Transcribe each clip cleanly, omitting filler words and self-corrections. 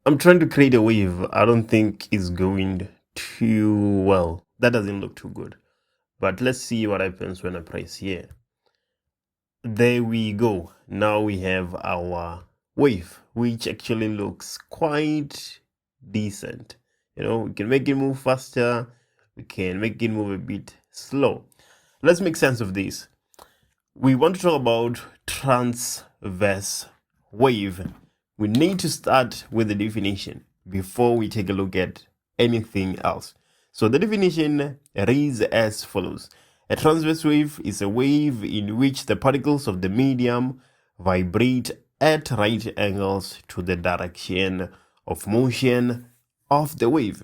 I'm trying to create a wave. I don't think it's going too well. That doesn't look too good. But let's see what happens when I press here. There we go. Now we have our wave, which actually looks quite decent. We can make it move faster. We can make it move a bit slow. Let's make sense of this. We want to talk about transverse wave. We need to start with the definition before we take a look at anything else. So the definition reads as follows. A transverse wave is a wave in which the particles of the medium vibrate at right angles to the direction of motion of the wave.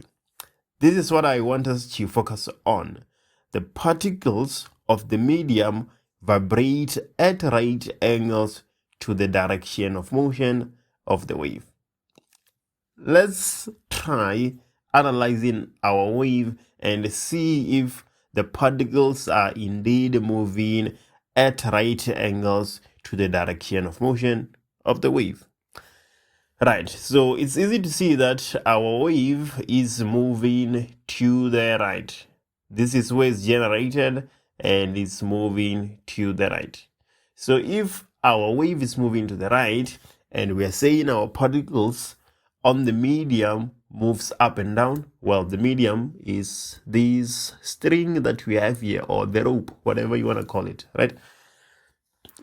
This is what I want us to focus on. The particles of the medium vibrate at right angles to the direction of motion of the wave. Let's try analyzing our wave and see if the particles are indeed moving at right angles to the direction of motion of the wave. Right, so it's easy to see that our wave is moving to the right. This is where it's generated and it's moving to the right. So if our wave is moving to the right and we are saying our particles on the medium moves up and down, well, the medium is this string that we have here, or the rope, whatever you want to call it, right?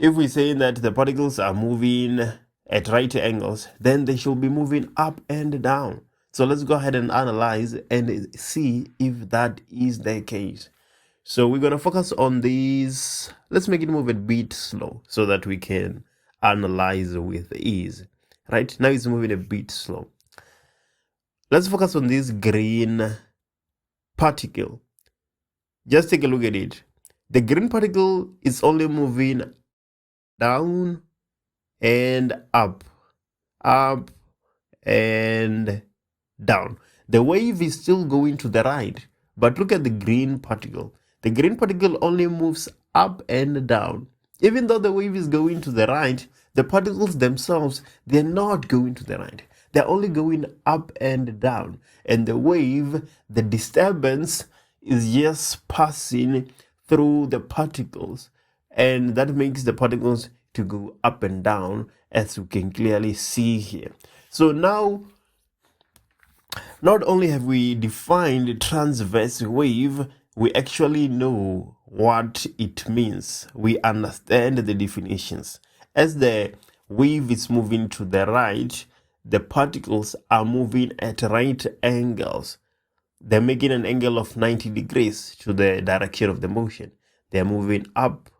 If we say that the particles are moving at right angles, then they should be moving up and down. So let's go ahead and analyze and see if that is the case. So we're going to focus on these. Let's make it move a bit slow so that we can analyze with ease. Right now it's moving a bit slow. Let's focus on this green particle. Just take a look at it. The green particle is only moving down and up and down. The wave is still going to the right, but look at the green particle. The green particle only moves up and down. Even though the wave is going to the right, the particles themselves, they're not going to the right. They're only going up and down. And the wave, the disturbance is just passing through the particles. And that makes the particles to go up and down, as you can clearly see here. So now, not only have we defined transverse wave, we actually know what it means. We understand the definitions. As the wave is moving to the right, the particles are moving at right angles. They're making an angle of 90 degrees to the direction of the motion. They're moving up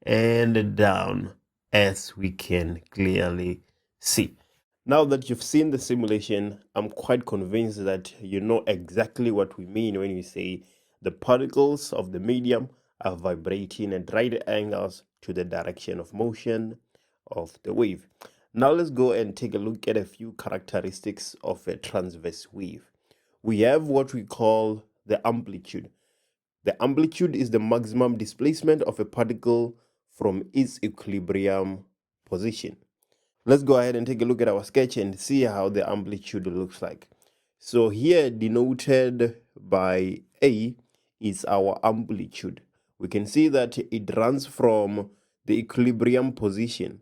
and down, as we can clearly see. Now that you've seen the simulation, I'm quite convinced that you know exactly what we mean when we say the particles of the medium are vibrating at right angles to the direction of motion of the wave. Now let's go and take a look at a few characteristics of a transverse wave. We have what we call the amplitude. The amplitude is the maximum displacement of a particle from its equilibrium position. Let's go ahead and take a look at our sketch and see how the amplitude looks like. So here, denoted by A, is our amplitude. We can see that it runs from the equilibrium position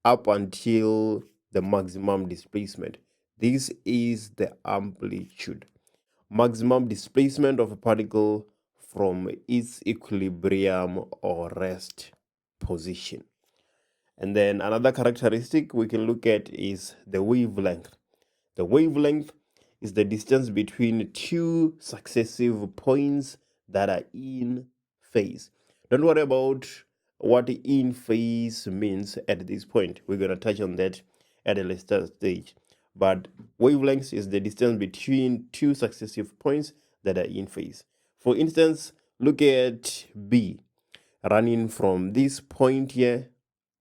up until the maximum displacement. This is the amplitude. Maximum displacement of a particle from its equilibrium or rest position. And then another characteristic we can look at is the wavelength. The wavelength is the distance between two successive points that are in phase. Don't worry about what in phase means at this point. We're going to touch on that at a later stage. But wavelength is the distance between two successive points that are in phase. For instance, look at B, running from this point here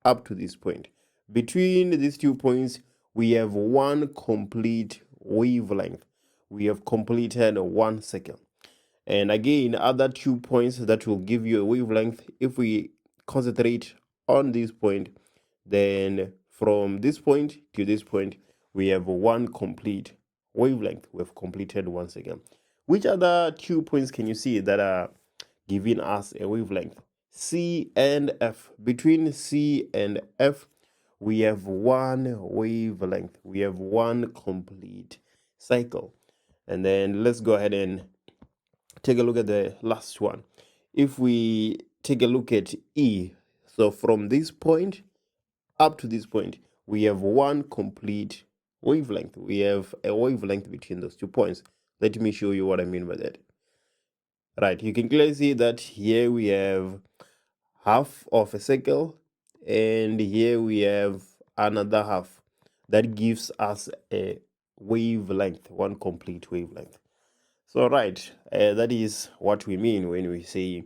up to this point. Between these 2 points, we have one complete wavelength. We have completed 1 second. And again, other 2 points that will give you a wavelength. If we concentrate on this point, then from this point to this point, we have one complete wavelength. We've completed once again. Which other 2 points can you see that are giving us a wavelength? C and F. Between C and F, we have one wavelength. We have one complete cycle. And then let's go ahead and take a look at the last one. If we take a look at E, so from this point up to this point, we have one complete wavelength. We have a wavelength between those 2 points. Let me show you what I mean by that. Right, you can clearly see that here we have half of a circle, and here we have another half. That gives us a wavelength, one complete wavelength. So right, that is what we mean when we say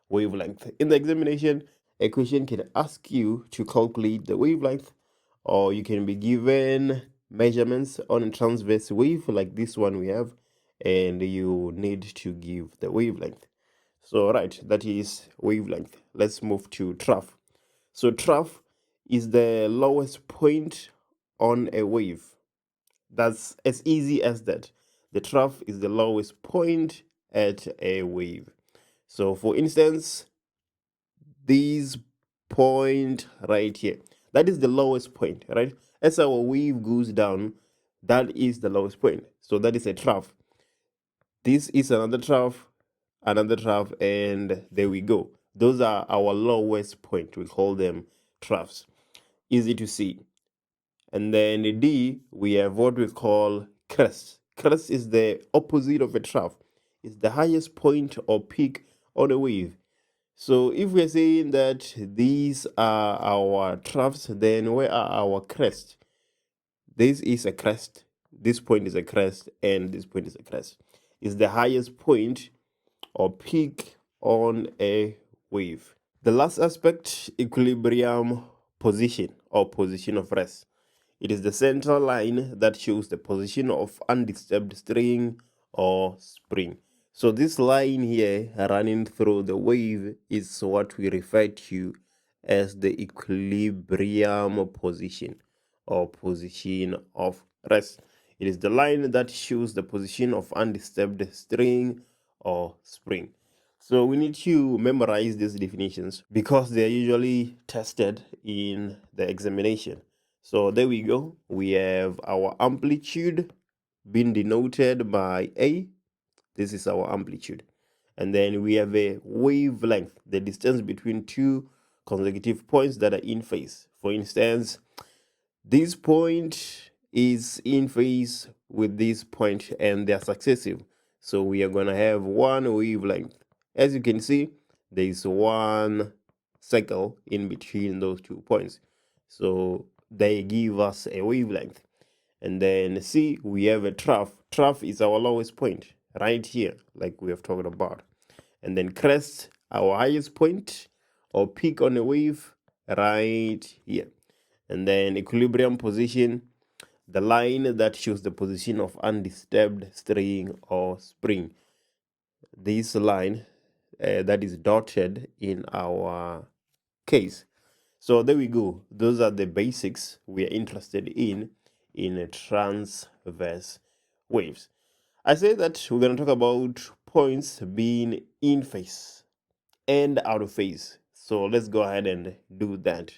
wavelength. In the examination, a question can ask you to calculate the wavelength, or you can be given measurements on a transverse wave like this one we have, and you need to give the wavelength. So right, that is wavelength. Let's move to trough. So trough is the lowest point on a wave. That's as easy as that. The trough is the lowest point at a wave. So for instance, this point right here, that is the lowest point, right? As our wave goes down, that is the lowest point. So that is a trough. This is another trough, and there we go. Those are our lowest point. We call them troughs. Easy to see. And then D, we have what we call crest. Crest is the opposite of a trough. It's the highest point or peak on a wave. So if we're saying that these are our troughs, then where are our crests? This is a crest, this point is a crest, and this point is a crest. It's the highest point or peak on a wave. The last aspect, equilibrium position or position of rest. It is the central line that shows the position of undisturbed string or spring. So this line here running through the wave is what we refer to as the equilibrium position or position of rest. It is the line that shows the position of undisturbed string or spring. So we need to memorize these definitions because they are usually tested in the examination. So there we go. We have our amplitude being denoted by A. This is our amplitude. And then we have a wavelength, the distance between two consecutive points that are in phase. For instance, this point is in phase with this point and they are successive. So we are going to have one wavelength. As you can see, there is one circle in between those 2 points. So they give us a wavelength. And then see, we have a trough. Trough is our lowest point right here, like we have talked about. And then crest, our highest point or peak on a wave right here. And then equilibrium position, the line that shows the position of undisturbed string or spring. This line that is dotted in our case. So there we go. Those are the basics we are interested in transverse waves. I say that we're going to talk about points being in phase and out of phase. So let's go ahead and do that.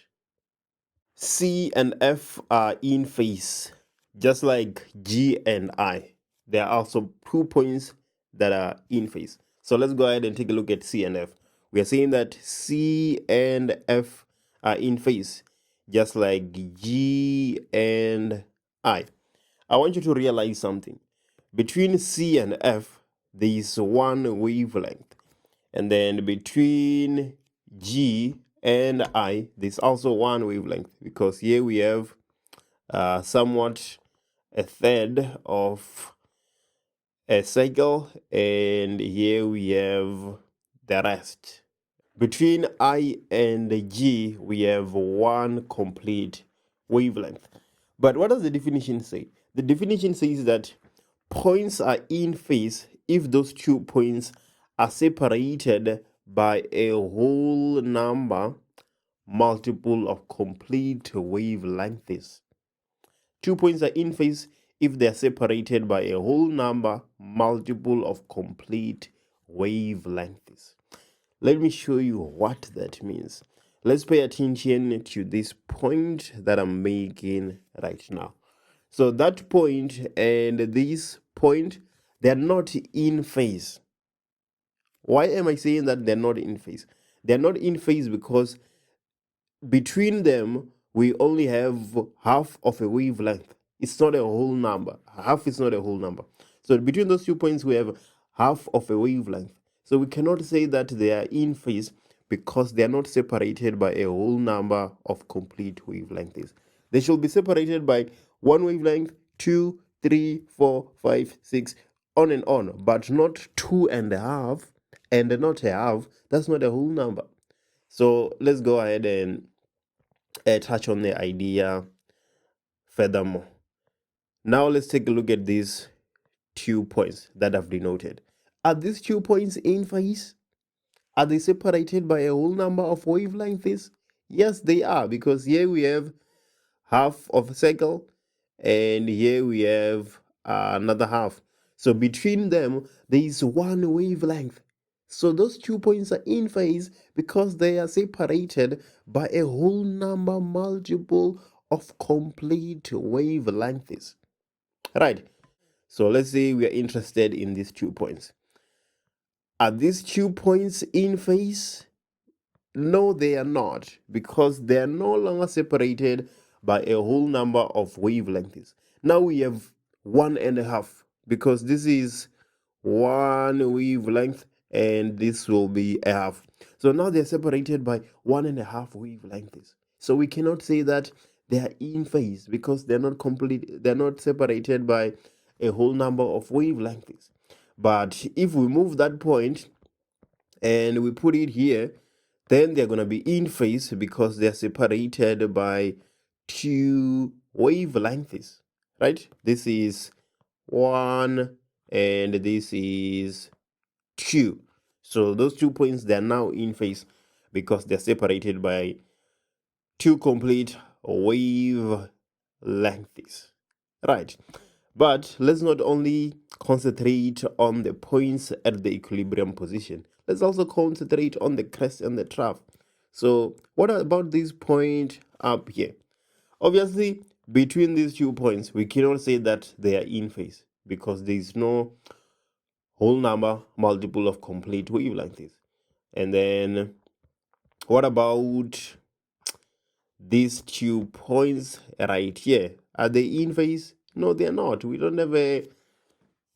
C and F are in phase, just like G and I. There are also 2 points that are in phase. So let's go ahead and take a look at C and F. We are saying that C and F are in phase, just like G and I. I want you to realize something. Between C and F, there is one wavelength. And then between G and I, there's also one wavelength, because here we have somewhat a third of a cycle, and here we have the rest. Between I and G, we have one complete wavelength. But what does the definition say? The definition says that points are in phase if those 2 points are separated by a whole number multiple of complete wavelengths. 2 points are in phase if they are separated by a whole number multiple of complete wavelengths. Let me show you what that means. Let's pay attention to this point that I'm making right now. So that point and this point, they're not in phase. Why am I saying that they're not in phase? They're not in phase because between them we only have half of a wavelength. It's not a whole number. Half is not a whole number. So between those 2 points we have half of a wavelength. So we cannot say that they are in phase because they are not separated by a whole number of complete wavelengths. They should be separated by one wavelength, 2, 3, 4, 5, 6, on and on, but not 2.5 and not a half. That's not a whole number. So let's go ahead and touch on the idea furthermore. Now let's take a look at these 2 points that I've denoted. Are these 2 points in phase? Are they separated by a whole number of wavelengths? Yes, they are, because here we have half of a circle and here we have another half. So between them, there is one wavelength. So those 2 points are in phase because they are separated by a whole number multiple of complete wavelengths. Right. So let's say we are interested in these 2 points. Are these 2 points in phase? No, they are not, because they are no longer separated by a whole number of wavelengths. Now we have 1.5, because this is one wavelength and this will be a half. So now they're separated by 1.5 wavelengths. So we cannot say that they are in phase because they're not separated by a whole number of wavelengths. But if we move that point and we put it here, then they're going to be in phase because they're separated by 2 wavelengths, right? This is 1 and this is 2. So those 2 points, they're now in phase because they're separated by 2 complete wavelengths, right? But let's not only concentrate on the points at the equilibrium position. Let's also concentrate on the crest and the trough. So what about this point up here? Obviously, between these 2 points, we cannot say that they are in phase because there is no whole number multiple of complete wavelengths. And then what about these 2 points right here? Are they in phase? No, they are not. We don't have a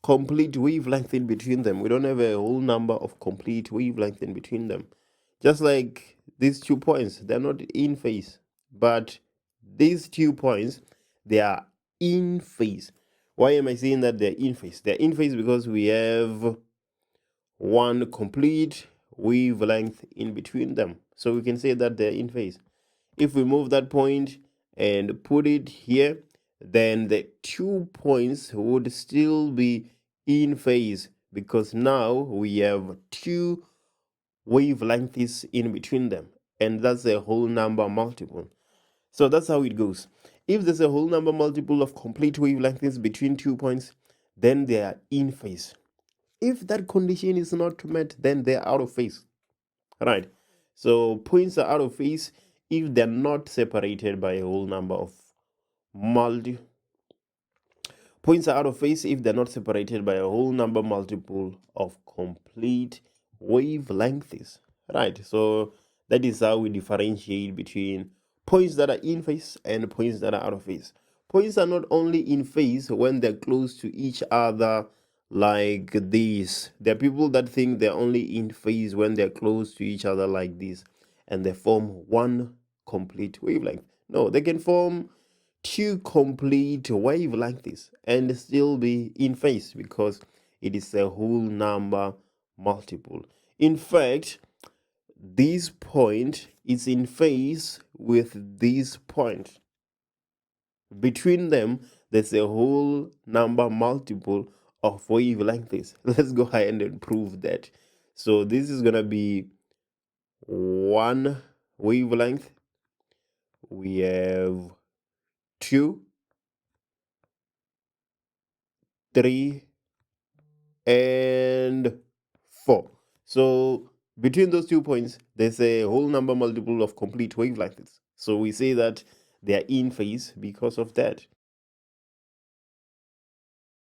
complete wavelength in between them. We don't have a whole number of complete wavelength in between them. Just like these 2 points, they're not in phase. But these 2 points, they are in phase. Why am I saying that they're in phase? They're in phase because we have one complete wavelength in between them. So we can say that they're in phase. If we move that point and put it here, then the 2 points would still be in phase because now we have 2 wavelengths in between them, and that's a whole number multiple. So that's how it goes. If there's a whole number multiple of complete wavelengths between 2 points, then they are in phase. If that condition is not met, then they're out of phase. Right. So points are out of phase if they're not separated by a whole number of multi points are out of phase if they're not separated by a whole number multiple of complete wavelengths. Right. So that is how we differentiate between points that are in phase and points that are out of phase. Points are not only in phase when they're close to each other like this. There are people that think they're only in phase when they're close to each other like this and they form one complete wavelength. No, they can form 2 complete wavelengths and still be in phase because it is a whole number multiple. In fact, this point is in phase with this point. Between them, there's a whole number multiple of wavelengths. Let's go ahead and prove that. So this is going to be 1 wavelength. We have 2. 3, and 4. So between those 2 points, there's a whole number multiple of complete wavelengths. So we say that they are in phase because of that.